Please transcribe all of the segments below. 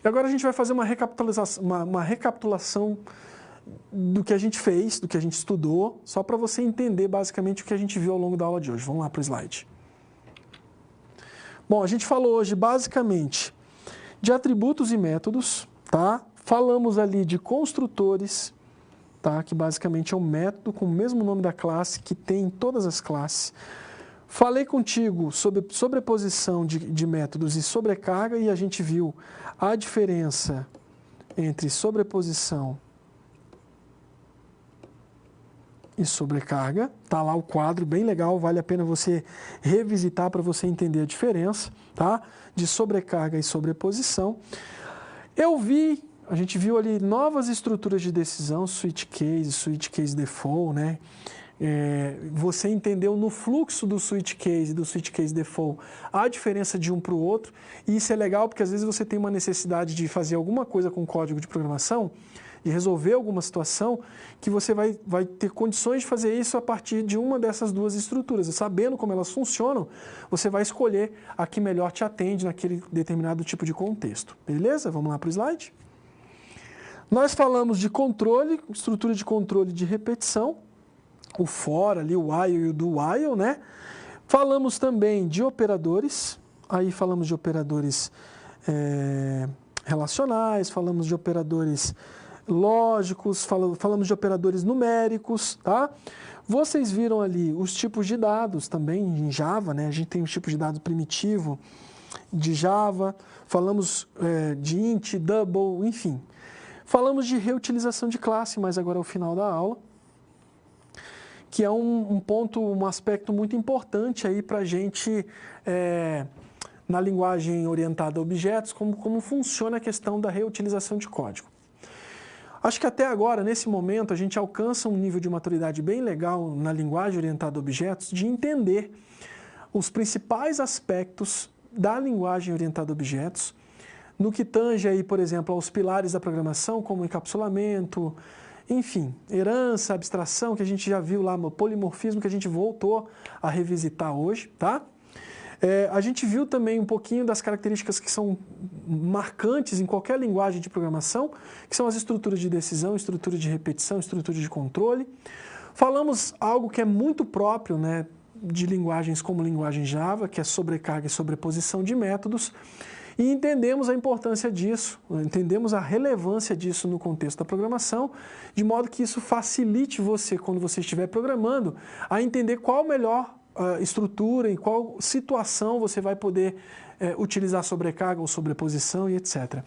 E agora a gente vai fazer uma recapitulação do que a gente fez, do que a gente estudou, só para você entender basicamente o que a gente viu ao longo da aula de hoje. Vamos lá para o slide. Bom, a gente falou hoje basicamente de atributos e métodos, tá? Falamos ali de construtores, tá? Que basicamente é um método com o mesmo nome da classe que tem em todas as classes. Falei contigo sobre sobreposição de métodos e sobrecarga e a gente viu a diferença entre sobreposição e sobrecarga. Tá lá o quadro, bem legal, vale a pena você revisitar para você entender a diferença, tá? De sobrecarga e sobreposição. A gente viu ali novas estruturas de decisão, switch case default, né? Você entendeu no fluxo do switch case e do switch case default a diferença de um para o outro, e isso é legal porque às vezes você tem uma necessidade de fazer alguma coisa com código de programação, de resolver alguma situação, que você vai ter condições de fazer isso a partir de uma dessas duas estruturas. E sabendo como elas funcionam, você vai escolher a que melhor te atende naquele determinado tipo de contexto. Beleza? Vamos lá para o slide. Nós falamos de controle, estrutura de controle de repetição, o for ali, o while e o do while, né? Falamos também de operadores, aí falamos de operadores relacionais, falamos de operadores lógicos, falamos de operadores numéricos, tá? Vocês viram ali os tipos de dados também em Java, né? A gente tem os tipos de dado primitivo de Java, falamos de int, double, enfim. Falamos de reutilização de classe, mas agora é o final da aula, que é um ponto, um aspecto muito importante aí para a gente, na linguagem orientada a objetos, como funciona a questão da reutilização de código. Acho que até agora, nesse momento, a gente alcança um nível de maturidade bem legal na linguagem orientada a objetos de entender os principais aspectos da linguagem orientada a objetos, no que tange aí, por exemplo, aos pilares da programação, como encapsulamento, enfim, herança, abstração, que a gente já viu lá, polimorfismo, que a gente voltou a revisitar hoje, tá? A gente viu também um pouquinho das características que são marcantes em qualquer linguagem de programação, que são as estruturas de decisão, estrutura de repetição, estrutura de controle. Falamos algo que é muito próprio, né, de linguagens como linguagem Java, que é sobrecarga e sobreposição de métodos, e entendemos a importância disso, entendemos a relevância disso no contexto da programação, de modo que isso facilite você, quando você estiver programando, a entender qual a melhor estrutura, em qual situação você vai poder utilizar sobrecarga ou sobreposição e etc.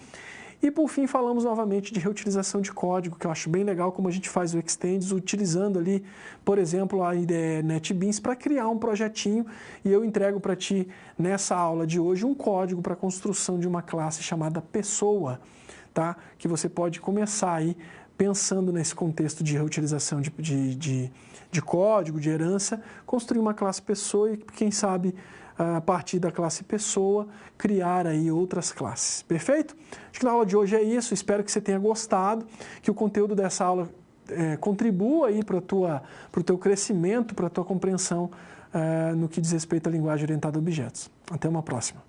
E por fim falamos novamente de reutilização de código, que eu acho bem legal como a gente faz o Extends, utilizando ali, por exemplo, a IDE NetBeans para criar um projetinho, e eu entrego para ti nessa aula de hoje um código para a construção de uma classe chamada pessoa, tá? Que você pode começar aí pensando nesse contexto de reutilização de código, de herança, construir uma classe pessoa e, quem sabe, a partir da classe pessoa, criar aí outras classes. Perfeito? Acho que na aula de hoje é isso, espero que você tenha gostado, que o conteúdo dessa aula contribua aí para o teu crescimento, para a tua compreensão no que diz respeito à linguagem orientada a objetos. Até uma próxima.